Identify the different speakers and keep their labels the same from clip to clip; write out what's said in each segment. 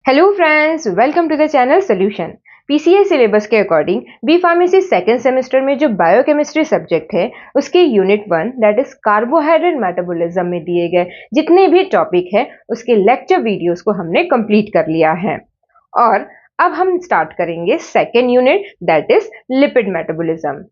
Speaker 1: Hello friends, welcome to the channel solution. PCA syllabus के according B pharmacy second semester में जो biochemistry subject है उसके unit 1 that is carbohydrate metabolism में दिए गए जितने भी टॉपिक है उसके लेक्चर वीडियोस को हमने कंप्लीट कर लिया है। और अब हम स्टार्ट करेंगे second unit that is lipid metabolism.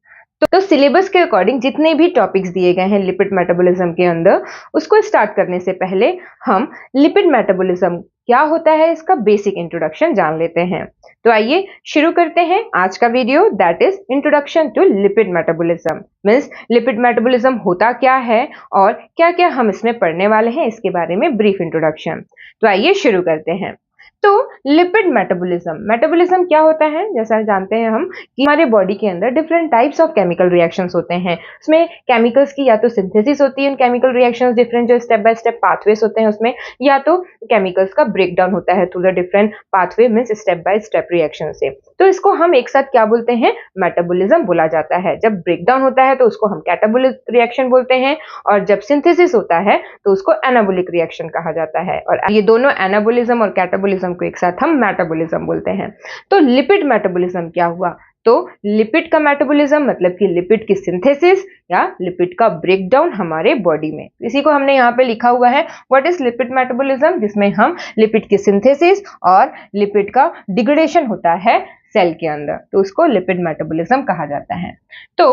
Speaker 1: तो सिलेबस के अकॉर्डिंग जितने भी टॉपिक्स दिए गए हैं लिपिड मेटाबॉलिज्म के अंदर, उसको स्टार्ट करने से पहले हम लिपिड मेटाबॉलिज्म क्या होता है इसका बेसिक इंट्रोडक्शन जान लेते हैं। तो आइए शुरू करते हैं आज का video that is introduction to lipid metabolism. Means lipid metabolism होता क्या है और क्या क्या हम इसमें पढ़ने वाले हैं इसके बारे में ब्रीफ इंट्रोडक्शन। तो आइए शुरू करते हैं। तो लिपिड मेटाबॉलिज्म क्या होता है, जैसा जानते हैं हम कि हमारे बॉडी के अंदर different types of chemical reactions होते हैं। उसमें केमिकल्स की या तो सिंथेसिस होती है, उन केमिकल रिएक्शंस डिफरेंट जो स्टेप बाय स्टेप पाथवेज होते हैं उसमें, या तो केमिकल्स का ब्रेकडाउन होता है through the different pathway means step by step reaction से। तो इसको हम एक साथ क्या बोलते हैं, मेटाबॉलिज्म बोला जाता है। जब ब्रेकडाउन होता है तो उसको हम कैटाबोलिक रिएक्शन बोलते हैं, और जब सिंथेसिस होता है तो उसको एनाबोलिक रिएक्शन कहा जाता है। और ये दोनों एनाबोलिज्म और कैटाबोलिज्म को एक साथ हम मेटाबॉलिज्म बोलते हैं। तो लिपिड मेटाबॉलिज्म क्या हुआ, तो लिपिड का मेटाबॉलिज्म मतलब कि लिपिड की सिंथेसिस या लिपिड का ब्रेकडाउन हमारे बॉडी में। इसी को हमने यहाँ पे लिखा हुआ है व्हाट इज लिपिड मेटाबॉलिज्म, जिसमें हम लिपिड की सिंथेसिस और लिपिड का डिग्रेडेशन होता है सेल के अंदर, तो उसको लिपिड मेटाबॉलिज्म कहा जाता है। तो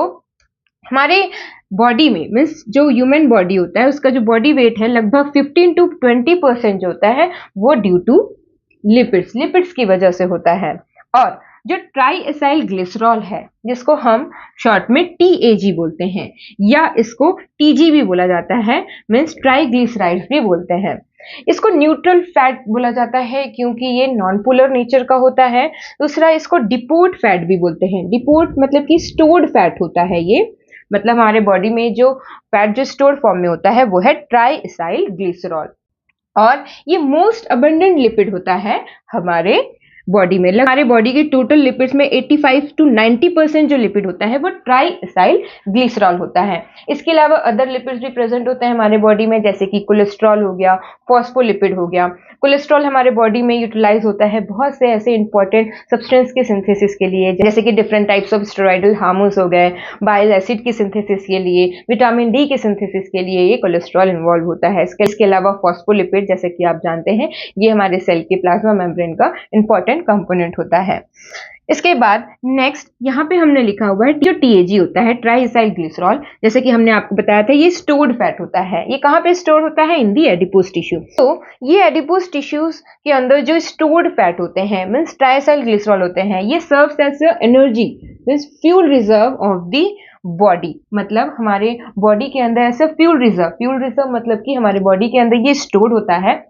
Speaker 1: हमारे बॉडी में मीन्स जो ह्यूमन बॉडी होता है उसका जो बॉडी वेट है लगभग 15 to 20% जो होता है वो ड्यू टू लिपिड्स की वजह से होता है। और जो ट्राई एसाइल ग्लिसरॉल है जिसको हम शॉर्ट में TAG बोलते हैं या इसको TG भी बोला जाता है, मीन्स ट्राईग्लिसराइड्स भी बोलते हैं। इसको न्यूट्रल फैट बोला जाता है क्योंकि ये नॉन पोलर नेचर का होता है। दूसरा इसको डिपोर्ट फैट भी बोलते हैं। डिपोर्ट मतलब कि स्टोर्ड फैट होता है ये, मतलब हमारे बॉडी में जो फैट जो स्टोर्ड फॉर्म में होता है वो है ट्राई एसाइल ग्लिसरॉल। और ये मोस्ट अबंडेंट लिपिड होता है हमारे बॉडी में। हमारे बॉडी के टोटल लिपिड्स में 85 to 90% जो लिपिड होता है वो ट्राई एसाइल ग्लिसरॉल होता है। इसके अलावा अदर लिपिड्स भी प्रेजेंट होते हैं हमारे बॉडी में, जैसे कि कोलेस्ट्रॉल हो गया, फॉस्फोलिपिड हो गया। कोलेस्ट्रॉल हमारे बॉडी में यूटिलाइज होता है बहुत से ऐसे इंपॉर्टेंट सब्सटेंस के सिंथेसिस के लिए, जैसे कि different types of steroidal hormones हो गए, बाइल एसिड की सिंथेसिस के लिए, विटामिन डी की सिंथेसिस के लिए ये कोलेस्ट्रॉल इन्वॉल्व होता है। इसके अलावा फॉस्फोलिपिड जैसे कि आप जानते हैं ये हमारे सेल के प्लाज्मा मेम्ब्रेन का इंपॉर्टेंट कंपोनेंट होता है। इसके बाद नेक्स्ट यहाँ पे हमने लिखा हुआ है जो TAG होता है ट्राई एसाइल ग्लिसरॉल, जैसे कि हमने आपको बताया था ये स्टोर्ड फैट होता है। ये कहाँ पे स्टोर होता है, इन दी एडिपोज टिश्यू। तो ये एडिपोज टिश्यूज के अंदर जो स्टोर्ड फैट होते हैं मींस ट्राई एसाइल ग्लिसरॉल होते हैं, ये serves as energy means fuel reserve of the body. मतलब हमारे बॉडी के अंदर ऐसे फ्यूल रिजर्व मतलब कि हमारे बॉडी के अंदर ये स्टोर्ड होता है।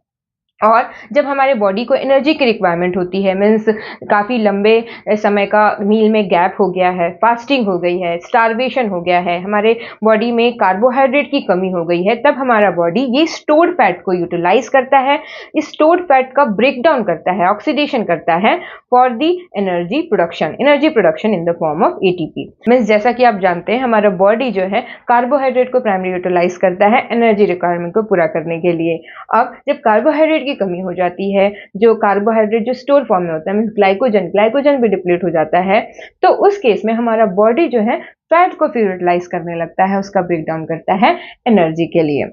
Speaker 1: और जब हमारे बॉडी को एनर्जी की रिक्वायरमेंट होती है, मीन्स काफ़ी लंबे समय का मील में गैप हो गया है, फास्टिंग हो गई है, स्टारवेशन हो गया है, हमारे बॉडी में कार्बोहाइड्रेट की कमी हो गई है, तब हमारा बॉडी ये स्टोर्ड फैट को यूटिलाइज करता है, इस स्टोर्ड फैट का ब्रेकडाउन करता है, ऑक्सीडेशन करता है for the energy production in the form of ATP। Means जैसा कि आप जानते हैं हमारा बॉडी जो है कार्बोहाइड्रेट को प्राइमरी यूटिलाइज करता है एनर्जी रिक्वायरमेंट को पूरा करने के लिए। अब जब कार्बोहाइड्रेट की कमी हो जाती है, जो कार्बोहाइड्रेट जो स्टोर फॉर्म में होता है मींस ग्लाइकोजन भी डिप्लीट हो जाता है, तो उस केस में हमारा बॉडी जो है फैट को फिर यूटिलाइज करने लगता है, उसका ब्रेकडाउन करता है एनर्जी के लिए।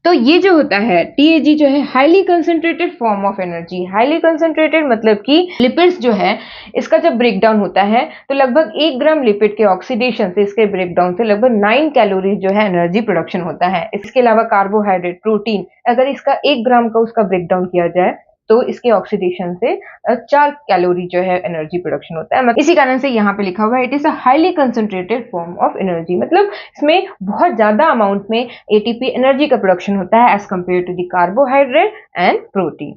Speaker 1: तो ये जो होता है TAG जो है highly concentrated form of energy. Highly concentrated मतलब कि लिपिड्स जो है इसका जब ब्रेकडाउन होता है तो लगभग 1 ग्राम लिपिड के ऑक्सीडेशन से, इसके ब्रेकडाउन से लगभग 9 कैलोरी जो है एनर्जी प्रोडक्शन होता है। इसके अलावा कार्बोहाइड्रेट, प्रोटीन, अगर इसका 1 ग्राम का उसका ब्रेकडाउन किया जाए तो इसके ऑक्सीडेशन से 4 कैलोरी जो है एनर्जी प्रोडक्शन होता है। इसी कारण से यहाँ पे लिखा हुआ है it is a highly concentrated form of energy, मतलब इसमें बहुत ज्यादा अमाउंट में ATP एनर्जी का प्रोडक्शन होता है as compare to the carbohydrate and protein.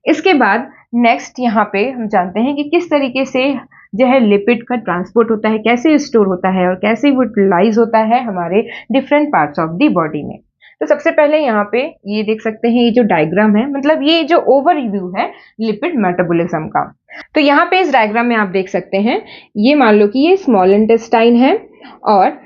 Speaker 1: इसके बाद नेक्स्ट यहाँ पे हम जानते हैं कि किस तरीके से जो है लिपिड का ट्रांसपोर्ट होता है, कैसे स्टोर होता है और कैसे यूटिलाइज होता है हमारे different parts of the body में। तो सबसे पहले यहाँ पे ये देख सकते हैं ये जो डायग्राम है, मतलब ये जो ओवरव्यू है लिपिड मेटाबॉलिज्म का। तो यहाँ पे इस डायग्राम में आप देख सकते हैं, ये मान लो कि ये स्मॉल इंटेस्टाइन है और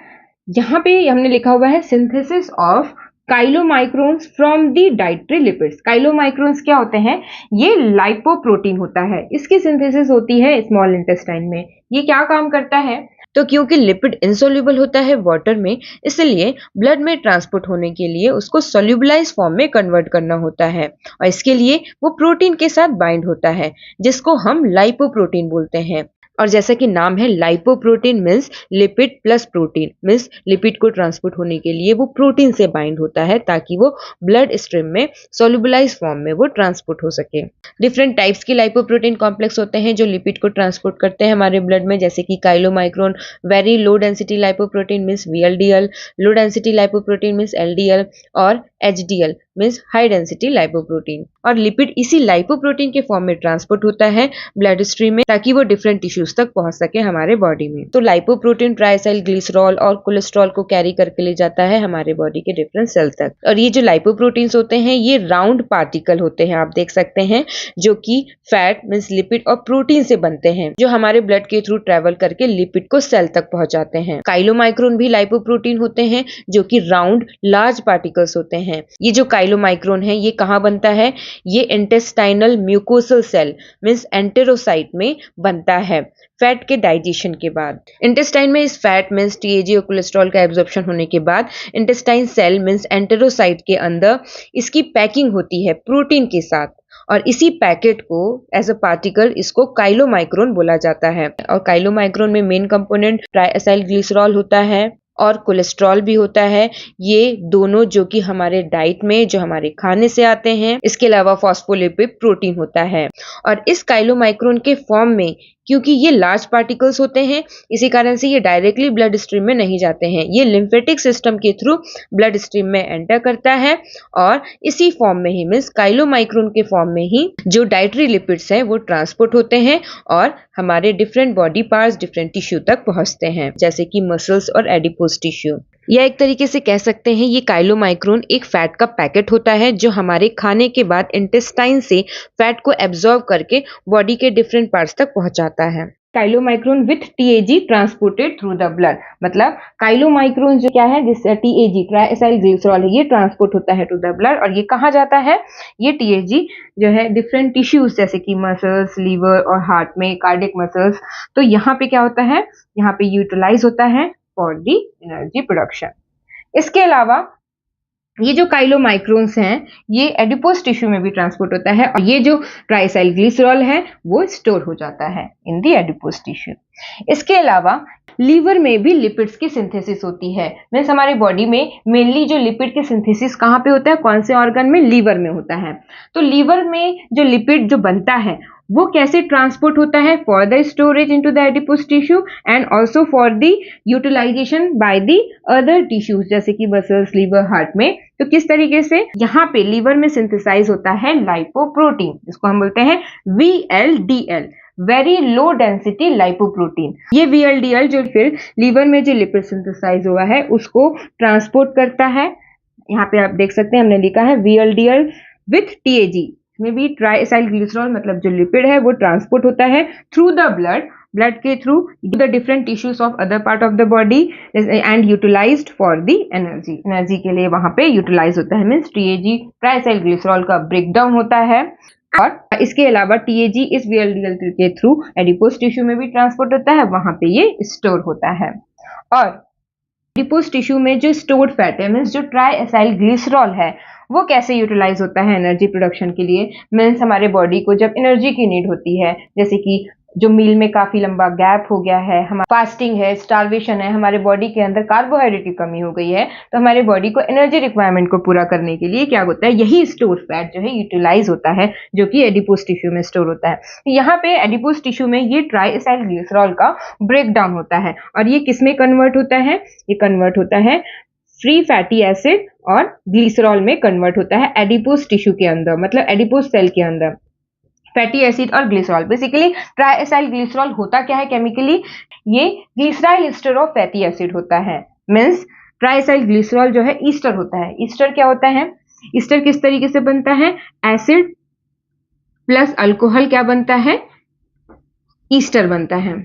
Speaker 1: यहाँ पे हमने लिखा हुआ है synthesis of chylomicrons from the dietary lipids. Chylomicrons क्या होते हैं? ये लाइपोप्रोटीन होता है, इसकी सिंथेसिस होती है स्मॉल इंटेस्टाइन में। ये क्या काम करता है? तो क्योंकि लिपिड इनसोल्यूबल होता है वाटर में, इसलिए ब्लड में ट्रांसपोर्ट होने के लिए उसको सोल्यूबलाइज फॉर्म में कन्वर्ट करना होता है, और इसके लिए वो प्रोटीन के साथ बाइंड होता है, जिसको हम लाइपोप्रोटीन बोलते हैं। और जैसा कि नाम है, lipoprotein means lipid plus protein, means lipid को ट्रांसपोर्ट होने के लिए वो प्रोटीन से बाइंड होता है ताकि वो ब्लड स्ट्रीम में सोल्यूबलाइज फॉर्म में वो ट्रांसपोर्ट हो सके। डिफरेंट टाइप्स की लाइपोप्रोटीन कॉम्प्लेक्स होते हैं जो लिपिड को ट्रांसपोर्ट करते हैं हमारे ब्लड में, जैसे कि chylomicron, very low density lipoprotein means VLDL, low density lipoprotein means LDL, और HDL means high density lipoprotein. और लिपिड इसी लाइपोप्रोटीन के फॉर्म में ट्रांसपोर्ट होता है ब्लड स्ट्रीम में ताकि वो डिफरेंट टिश्यूज तक पहुंच सके हमारे बॉडी में। तो लाइपोप्रोटीन ट्राइसाइल ग्लिसरॉल और कोलेस्ट्रॉल को कैरी करके ले जाता है हमारे बॉडी के डिफरेंट सेल तक। और ये जो लाइपोप्रोटीन्स होते हैं ये राउंड पार्टिकल होते हैं, आप देख सकते हैं, जो कि फैट मीन्स लिपिड और प्रोटीन से बनते हैं, जो हमारे ब्लड के थ्रू ट्रेवल करके लिपिड को सेल तक पहुंचाते हैं। काइलोमाइक्रोन भी लाइपोप्रोटीन होते हैं जो कि राउंड लार्ज पार्टिकल्स होते हैं। ये जो काइलोमाइक्रोन है ये कहाँ बनता है? ये intestinal mucosal cell means enterocyte में बनता है फैट के डाइजेशन के बाद। इंटेस्टाइन में इस फैट मीन्स TAG और कोलेस्ट्रॉल का एब्जॉर्प्शन होने के बाद इंटेस्टाइन सेल मीन्स एंटेरोसाइट के अंदर इसकी पैकिंग होती है प्रोटीन के साथ, और इसी पैकेट को एज अ पार्टिकल इसको काइलोमाइक्रोन बोला जाता है। और काइलोमाइक्रोन में मेन कंपोनेंट ट्राइएसाइल ग्लिसरॉल होता है और कोलेस्ट्रॉल भी होता है। ये दोनों जो कि हमारे डाइट में, जो हमारे खाने से आते हैं। इसके अलावा फॉस्फोलिपिड प्रोटीन होता है। और इस काइलोमाइक्रोन के फॉर्म में, क्योंकि ये लार्ज पार्टिकल्स होते हैं, इसी कारण से ये डायरेक्टली ब्लड स्ट्रीम में नहीं जाते हैं, ये लिम्फेटिक सिस्टम के थ्रू ब्लड स्ट्रीम में एंटर करता है, और इसी फॉर्म में ही मीन्स काइलोमाइक्रोन के फॉर्म में ही जो डाइटरी लिपिड्स हैं वो ट्रांसपोर्ट होते हैं और हमारे different body parts, different tissue तक पहुंचते हैं, जैसे कि मसल्स और एडिपोज टिश्यू। या एक तरीके से कह सकते हैं ये काइलोमाइक्रोन एक फैट का पैकेट होता है जो हमारे खाने के बाद इंटेस्टाइन से फैट को एब्जॉर्ब करके बॉडी के डिफरेंट पार्ट्स तक पहुंचाता है। Chylomicron with TAG transported through the blood, मतलब काइलोमाइक्रोन जो क्या है, जिससे TAG ट्राइएसाइल ग्लिसरॉल है, ये ट्रांसपोर्ट होता है टू द ब्लड। और ये कहाँ जाता है? ये TAG जो है डिफरेंट टिश्यूज जैसे कि मसल्स, लीवर और हार्ट में, कार्डियक मसल्स, तो यहाँ पे क्या होता है? यहाँ पे यूटिलाइज होता है फॉर दी एनर्जी प्रोडक्शन। इसके अलावा ये जो काइलोमाइक्रोन्स हैं ये एडिपोज टिश्यू में भी ट्रांसपोर्ट होता है, और ये जो ट्राइएसाइल ग्लिसरॉल है वो स्टोर हो जाता है इन दी एडिपोज टिश्यू। इसके अलावा लीवर में भी लिपिड्स की सिंथेसिस होती है। मीन्स हमारे बॉडी में मेनली जो लिपिड की सिंथेसिस कहाँ पे होता है, कौन से ऑर्गन में? लीवर में होता है। तो लीवर में जो लिपिड जो बनता है वो कैसे ट्रांसपोर्ट होता है? For the storage into the adipose tissue and also for the utilization by the other tissues जैसे कि मसल्स, लीवर, हार्ट में। तो किस तरीके से? यहाँ पे लीवर में सिंथेसाइज होता है लाइपोप्रोटीन, जिसको हम बोलते हैं VLDL, very low density lipoprotein. ये VLDL जो फिर लीवर में जो लिपिड सिंथेसाइज हुआ है उसको ट्रांसपोर्ट करता है। यहाँ पे आप देख सकते हैं हमने लिखा है VLDL विथ TAG, में भी ट्राइएसाइल ग्लिसरॉल मतलब जो लिपिड है वो ट्रांसपोर्ट होता है थ्रू द ब्लड के through the different tissues of other part of the body and utilized for the energy के लिए वहां पे यूटिलाइज होता है। मीन्स TAG ट्राइएसाइल ग्लिसरॉल का ब्रेकडाउन होता है। और इसके अलावा TAG इस VLDL के थ्रू एडिपोज टिश्यू में भी ट्रांसपोर्ट होता है, वहां पे ये स्टोर होता है। और एडिपोज टिश्यू में जो स्टोर्ड फैट है मीन्स जो ट्राइएसाइल ग्लिसरॉल है वो कैसे यूटिलाइज होता है एनर्जी प्रोडक्शन के लिए? मीन्स हमारे बॉडी को जब एनर्जी की नीड होती है, जैसे कि जो मील में काफी लंबा गैप हो गया है, हमारा फास्टिंग है, स्टार्वेशन है, हमारे बॉडी के अंदर कार्बोहाइड्रेट की कमी हो गई है, तो हमारे बॉडी को एनर्जी रिक्वायरमेंट को पूरा करने के लिए क्या होता है? यही स्टोर फैट जो है यूटिलाइज होता है, जो कि एडिपोज टिश्यू में स्टोर होता है। यहाँ पे एडिपोज टिश्यू में ये ट्राइएसाइल ग्लिसरॉल का ब्रेक डाउन होता है, और ये किसमें कन्वर्ट होता है? ये कन्वर्ट होता है फ्री फैटी एसिड और ग्लिसरॉल में कन्वर्ट होता है एडिपोज टिश्यू के अंदर, मतलब एडिपोज सेल के अंदर। फैटी एसिड और ग्लिसरॉल, बेसिकली ट्राइएसाइल ग्लिसरॉल होता क्या है केमिकली? ये glyceryl ester of fatty acid होता है। मीन्स ट्राइएसाइल ग्लिसरॉल जो है ईस्टर होता है। ईस्टर क्या होता है? ईस्टर किस तरीके से बनता है? एसिड प्लस अल्कोहल क्या बनता है? ईस्टर बनता है।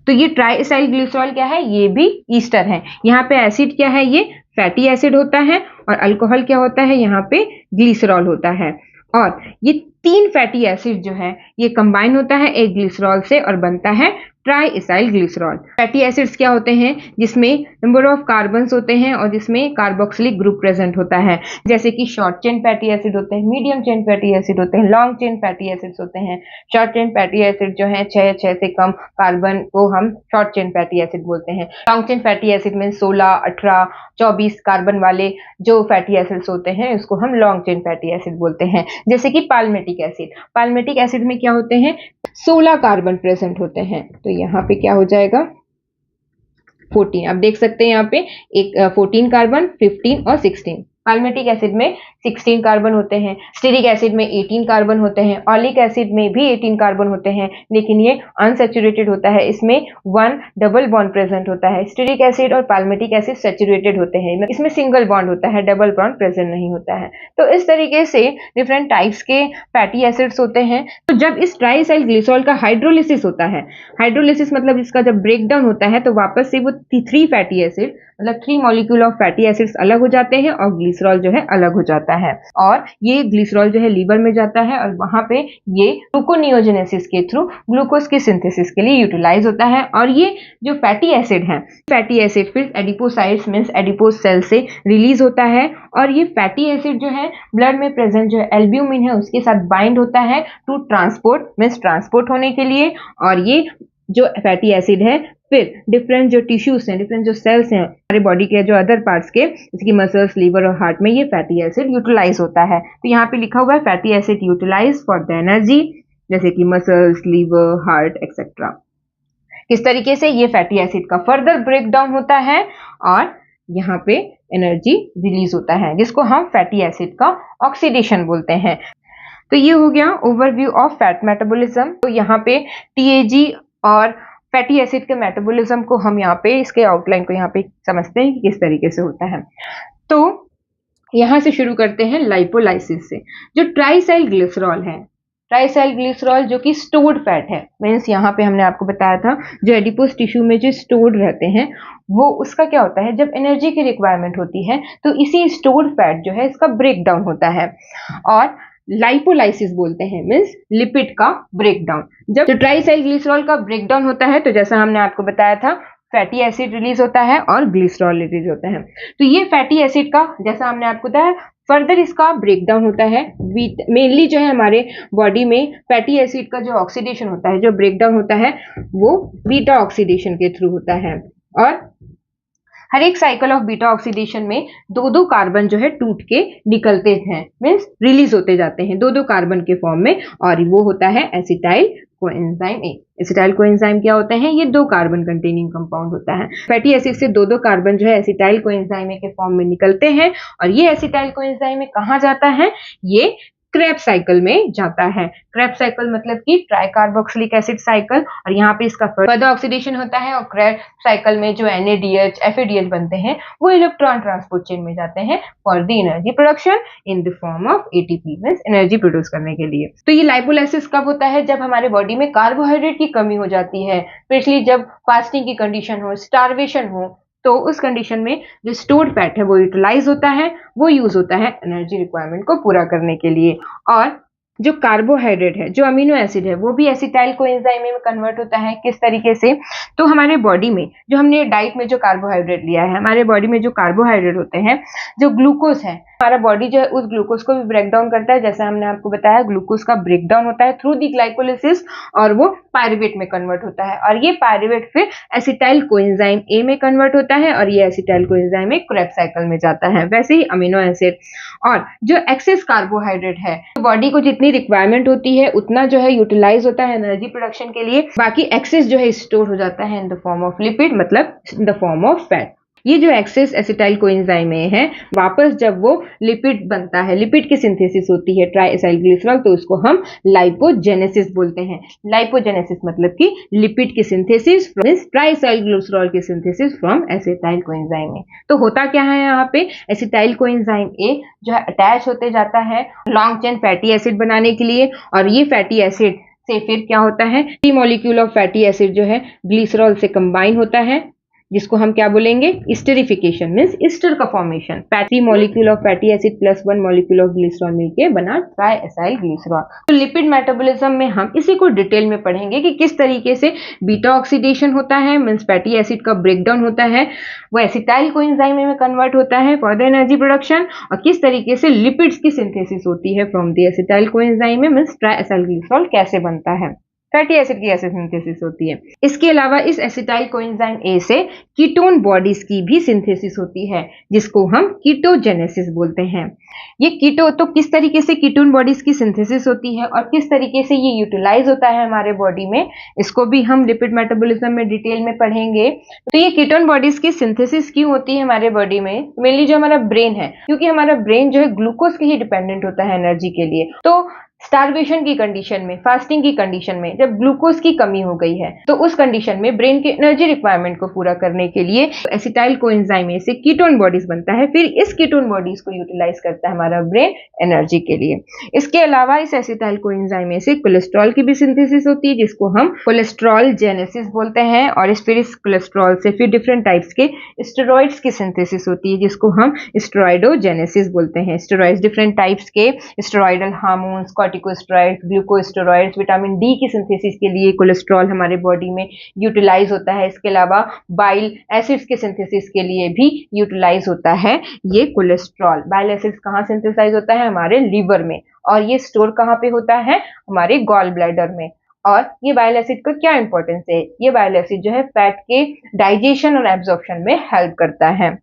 Speaker 1: तो ये ट्राइएसाइल ग्लिसरॉल क्या है? ये भी ईस्टर है। यहाँ पे एसिड क्या है? ये फैटी एसिड होता है, और अल्कोहल क्या होता है, यहाँ पे ग्लिसरॉल होता है। और ये 3 फैटी एसिड जो है ये कंबाइन होता है एक ग्लिसरॉल से और बनता है ट्राई इसाइल ग्लिसरॉल। फैटी एसिड्स क्या होते हैं, जिसमें नंबर ऑफ कार्बन्स होते हैं और जिसमें कार्बोक्सिलिक ग्रुप प्रेजेंट होता है, जैसे कि शॉर्ट चेन फैटी एसिड होते हैं, मीडियम चेन फैटी एसिड होते हैं, लॉन्ग चेन फैटी एसिड्स होते हैं। शॉर्ट चेन फैटी एसिड जो है 6 से कम कार्बन को हम शॉर्ट चेन फैटी एसिड बोलते हैं। लॉन्ग चेन फैटी एसिड में 16, 18, 24 कार्बन वाले जो फैटी एसिड्स होते हैं उसको हम लॉन्ग चेन फैटी एसिड बोलते हैं। जैसे कि पाल्मेटिक एसिड, पाल्मेटिक एसिड में क्या होते हैं, 16 कार्बन प्रेजेंट होते हैं। तो यहाँ पे क्या हो जाएगा 14। आप देख सकते हैं यहाँ पे एक 14 कार्बन, 15 और 16। पाल्मेटिक एसिड में 16 कार्बन होते हैं, स्टीरिक एसिड में 18 कार्बन होते हैं, ऑलिक एसिड में भी 18 कार्बन होते हैं, लेकिन ये अनसैचुरेटेड होता है, इसमें 1 डबल बॉन्ड प्रेजेंट होता है। स्टीरिक एसिड और पाल्मेटिक एसिड सैचुरेटेड होते हैं, इसमें सिंगल बॉन्ड होता है, डबल बॉन्ड प्रेजेंट नहीं होता है। तो इस तरीके से डिफरेंट टाइप्स के फैटी एसिड्स होते हैं। तो जब इस ट्राइसाइल ग्लिसरॉल का हाइड्रोलिसिस होता है, हाइड्रोलिसिस मतलब इसका जब ब्रेकडाउन होता है तो वापस से वो 3 फैटी एसिड मतलब 3 मॉलिक्यूल ऑफ फैटी एसिड्स अलग हो जाते हैं और ग्लिसरॉल जो है अलग हो जाता है। और ये ग्लिसरॉल जो है लीवर में जाता है और वहां पे ये ग्लूकोनियोजेनेसिस के थ्रू ग्लूकोज की सिंथेसिस के लिए यूटिलाइज होता है। और ये जो फैटी एसिड है, फैटी एसिड फिर एडिपोसाइट्स मींस एडिपोज सेल से रिलीज होता है और ये फैटी एसिड जो है ब्लड में प्रेजेंट जो एल्ब्यूमिन है उसके साथ बाइंड होता है टू ट्रांसपोर्ट मींस ट्रांसपोर्ट होने के लिए। और ये जो फैटी एसिड है फिर डिफरेंट जो टिश्यूज हैं, डिफरेंट जो सेल्स हैं हमारे बॉडी के जो अदर पार्ट्स के, जैसे कि मसल्स, लीवर और हार्ट में ये फैटी एसिड यूटिलाइज होता है। तो यहाँ पे लिखा हुआ है fatty acid utilize for the energy, जैसे कि मसल्स, लीवर, हार्ट एक्सेट्रा। किस तरीके से ये फैटी एसिड का फर्दर ब्रेकडाउन होता है और यहाँ पे एनर्जी रिलीज होता है, जिसको हम फैटी एसिड का ऑक्सीडेशन बोलते हैं। तो ये हो गया ओवरव्यू ऑफ फैट मेटाबॉलिज्म। तो यहाँ पे टीएजी और फैटी एसिड के मेटाबॉलिज्म को हम यहाँ पे इसके आउटलाइन को यहाँ पे समझते हैं कि किस तरीके से होता है। तो यहाँ से शुरू करते हैं लाइपोलाइसिस से। जो ट्राइसाइल ग्लिसरॉल है, ट्राइसाइल ग्लिसरॉल जो कि स्टोर्ड फैट है, मीन्स यहाँ पे हमने आपको बताया था जो एडिपोज टिश्यू में जो स्टोर्ड रहते हैं वो उसका क्या होता है, जब एनर्जी की रिक्वायरमेंट होती है तो इसी स्टोर्ड फैट जो है इसका ब्रेकडाउन होता है और लाइपोलाइसिस बोलते हैं, मींस लिपिड का ब्रेकडाउन। जब ट्राइसाइल ग्लिसरॉल का ब्रेकडाउन होता है तो जैसा हमने आपको बताया था फैटी एसिड रिलीज होता है और ग्लिसरॉल रिलीज होता है। तो ये फैटी एसिड का जैसा हमने आपको बताया फर्दर इसका ब्रेकडाउन होता है। मेनली जो है हमारे बॉडी में फैटी एसिड का जो ऑक्सीडेशन होता है, जो ब्रेकडाउन होता है वो बीटा ऑक्सीडेशन के थ्रू होता है। और हर एक साइकिल ऑफ बीटा ऑक्सीडेशन में 2 कार्बन जो है टूट के निकलते हैं, मींस रिलीज होते जाते हैं 2 कार्बन के फॉर्म में, और वो होता है acetyl coenzyme A. Acetyl coenzyme क्या होते हैं, ये 2 कार्बन कंटेनिंग कंपाउंड होता है। फैटी एसिड से 2 कार्बन जो है एसिटाइल कोएंजाइम ए के फॉर्म में निकलते हैं और ये एसिटाइल कोएंजाइम ए कहाँ जाता है, ये क्रेब्स साइकिल में जाता है। क्रेब्स साइकिल मतलब कि ट्राइकार्बोक्सिलिक एसिड साइकिल, और यहाँ पे इसका फर्दर ऑक्सीडेशन होता है और क्रेब्स साइकिल में जो NADH, FADH बनते हैं वो इलेक्ट्रॉन ट्रांसपोर्ट चेन में जाते हैं for the energy production in the form of ATP, means energy produce करने के लिए। तो ये लाइपोलाइसिस कब होता है, जब हमारे बॉडी में कार्बोहाइड्रेट की कमी हो जाती है, स्पेशली जब फास्टिंग की कंडीशन हो, स्टार्वेशन हो, तो उस कंडीशन में जो स्टोर्ड फैट है वो यूटिलाइज होता है, वो यूज होता है एनर्जी रिक्वायरमेंट को पूरा करने के लिए। और जो कार्बोहाइड्रेट है, जो अमीनो एसिड है, वो भी एसिटाइल कोएंजाइम में कन्वर्ट होता है। किस तरीके से, तो हमारे बॉडी में जो हमने डाइट में जो कार्बोहाइड्रेट लिया है, हमारे बॉडी में जो कार्बोहाइड्रेट होते हैं, जो ग्लूकोज है, हमारा बॉडी जो है उस ग्लूकोज को भी ब्रेक डाउन करता है। जैसा हमने आपको बताया ग्लूकोज का ब्रेक डाउन होता है थ्रू दी ग्लाइकोलिसिस और वो पायरुवेट में कन्वर्ट होता है, और ये पायरुवेट फिर एसिटाइल कोएंजाइम ए में कन्वर्ट होता है और ये acetyl coenzyme A Krebs cycle में जाता है। वैसे ही अमीनो एसिड और जो एक्सेस कार्बोहाइड्रेट है, तो बॉडी को जितनी रिक्वायरमेंट होती है उतना जो है यूटिलाइज होता है एनर्जी प्रोडक्शन के लिए, बाकी एक्सेस जो है स्टोर हो जाता है in the form of lipid, मतलब in the form of fat. ये जो एक्सेस एसिटाइल कोएंजाइम ए है, वापस जब वो लिपिड बनता है, लिपिड की सिंथेसिस होती है ट्राइएसाइल ग्लिसरॉल, तो उसको हम लाइपोजेनेसिस बोलते हैं। लाइपोजेनेसिस मतलब कि लिपिड की सिंथेसिस फ्रॉम ट्राइएसाइल ग्लिसरॉल की synthesis from acetyl coenzyme A. तो होता क्या है यहाँ पे, एसिटाइल कोएंजाइम ए जो है अटैच होते जाता है लॉन्ग चेन फैटी एसिड बनाने के लिए, और ये फैटी एसिड से फिर क्या होता है, 3 मॉलिक्यूल ऑफ फैटी एसिड जो है ग्लिसरॉल से कंबाइन होता है, जिसको हम क्या बोलेंगे, एस्टरिफिकेशन मींस एस्टर का formation. Fatty molecule of fatty acid plus 1 molecule of glycerol मिलके बना ट्राई एसाइल ग्लिसरॉल। तो लिपिड मेटाबॉलिज्म में हम इसी को डिटेल में पढ़ेंगे कि किस तरीके से बीटा ऑक्सीडेशन होता है, मींस फैटी एसिड का ब्रेकडाउन होता है, वो एसिटाइल कोएंजाइम में कन्वर्ट होता है फॉर द एनर्जी प्रोडक्शन, और किस तरीके से लिपिड्स की सिंथेसिस होती है फ्रॉम द एसिटाइल कोएंजाइम में, मींस ट्राई एसाइल ग्लिसरॉल कैसे बनता है, फैटी एसिड की ऐसे सिंथेसिस होती है। इसके अलावा इस एसिटाइल कोएंजाइम ए से कीटोन बॉडीज की भी सिंथेसिस होती है, जिसको हम कीटोजेनेसिस बोलते हैं। ये कीटो तो किस तरीके से कीटोन बॉडीज की सिंथेसिस होती है और किस तरीके से ये यूटिलाइज होता है हमारे बॉडी में, इसको भी हम लिपिड मेटाबॉलिज्म में डिटेल में पढ़ेंगे। तो ये कीटोन बॉडीज की सिंथेसिस क्यों होती है हमारे बॉडी में, मेनली जो हमारा ब्रेन है, क्योंकि हमारा ब्रेन जो है ग्लूकोज के ही डिपेंडेंट होता है एनर्जी के लिए। तो स्टारवेशन की कंडीशन में, फास्टिंग की कंडीशन में जब ग्लूकोज की कमी हो गई है, तो उस कंडीशन में ब्रेन के एनर्जी रिक्वायरमेंट को पूरा करने के लिए एसिटाइल कोएंजाइम ए से कीटोन बॉडीज बनता है, फिर इस कीटोन बॉडीज को यूटिलाइज करता है हमारा ब्रेन एनर्जी के लिए। इसके अलावा इस एसिटाइल कोएंजाइम ए से कोलेस्ट्रॉल की भी सिंथेसिस होती है, जिसको हम कोलेस्ट्रॉल जेनेसिस बोलते हैं, और फिर इस कोलेस्ट्रॉल से फिर डिफरेंट टाइप्स के स्टेरॉइड्स की सिंथेसिस होती है, जिसको हम स्टेरॉइडोजेनेसिस बोलते हैं। स्टेरॉइड्स डिफरेंट टाइप्स के steroidal hormones, corticosteroids, glucosteroids, vitamin D की सिंथेसिस के लिए कोलेस्ट्रॉल हमारे बॉडी में यूटिलाइज होता है। इसके अलावा बाइल एसिड्स के सिंथेसिस के लिए भी यूटिलाइज होता है ये कोलेस्ट्रॉल। बाइल एसिड्स कहाँ सिंथेसाइज होता है, हमारे लीवर में, और ये स्टोर कहाँ पे होता है, हमारे गॉल ब्लैडर में। और ये बाइल एसिड का क्या इंपॉर्टेंस है, ये बाइल एसिड जो है फैट के डाइजेशन और एब्जॉर्प्शन में हेल्प करता है।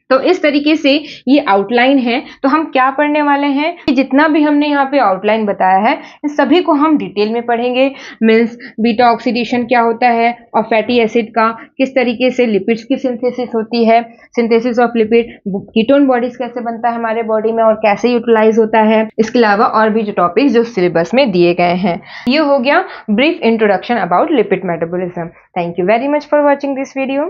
Speaker 1: तो इस तरीके से ये आउटलाइन है। तो हम क्या पढ़ने वाले हैं, कि जितना भी हमने यहाँ पे आउटलाइन बताया है इन सभी को हम डिटेल में पढ़ेंगे। मींस बीटा ऑक्सीडेशन क्या होता है, और फैटी एसिड का किस तरीके से लिपिड्स की सिंथेसिस होती है, synthesis of lipid, ketone bodies कैसे बनता है हमारे बॉडी में और कैसे यूटिलाइज होता है। इसके अलावा और भी जो टॉपिक्स जो सिलेबस में दिए गए हैं। ये हो गया brief introduction about lipid metabolism. Thank you very much for watching this video.